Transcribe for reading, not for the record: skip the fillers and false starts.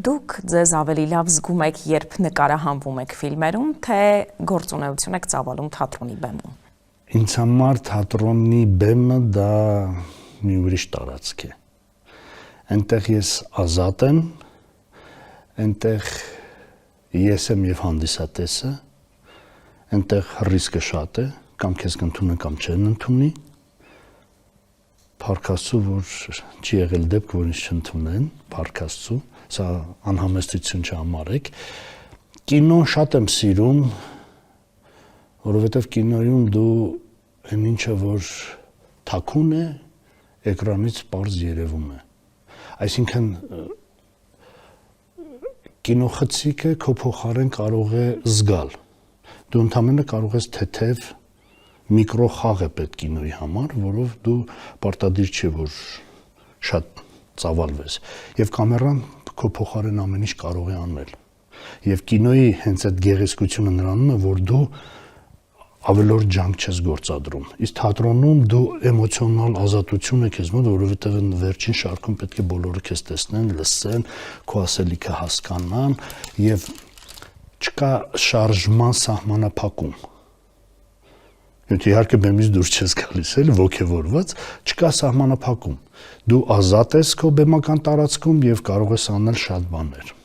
Դուք ձեզ ավելի լավ զգում եք, երբ նկարահանվում եք ֆիլմերում, թե գործունեություն եք ծավալում թատրոնի բեմում։ Ինձ համար թատրոնի բեմը դա մի ուրիշ տարածք է։ Այնտեղ ես ազատ եմ, այնտեղ ես եմ եւ հանդիսատեսը, այնտեղ ռիսկը շատ է, կամ քեզ կընդունեն, կամ չեն ընդունի։ Փառք Աստծո, որ չի եղել դեպք, որ ինձ չընդունեն, փառք Աստծո, սա անհամեստություն չհամարեք։ Կինոն շատ եմ սիրում, որովհետև կինոյում դու այն ինչը, որ թաքուն է, էկրանից պարզ երևում է։ Այսինքն կինոխցիկը քո փոխարեն կարող է զգալ։ Դու ընդամենը կարող ես թեթև միկրո խաղ է պետք կինոյի համար, որով դու պարտադիր չէ, որ շատ ծավալվես։ Եվ կամերան քո փոխարեն ամեն ինչ կարող է անել։ Եվ կինոյի հենց այդ գեղեցկությունը նրանում է, որ դու ավելորդ ջանք չես գործադրում։ Իսկ թատրոնում դու էմոցիոնալ ազատություն է քեզ մոտ, որովհետև վերջին շարքում պետք է բոլորը քեզ տեսնեն, լսեն, քո ասելիքը հասկանան եւ չկա շարժման սահմանափակում։ Իհարկե բեմից դուրս չես գալիս, էլի ոգևորված, չկա սահմանափակում։ Դու ազատ ես քո բեմական տարածքում եւ կարող ես անել շատ բաներ։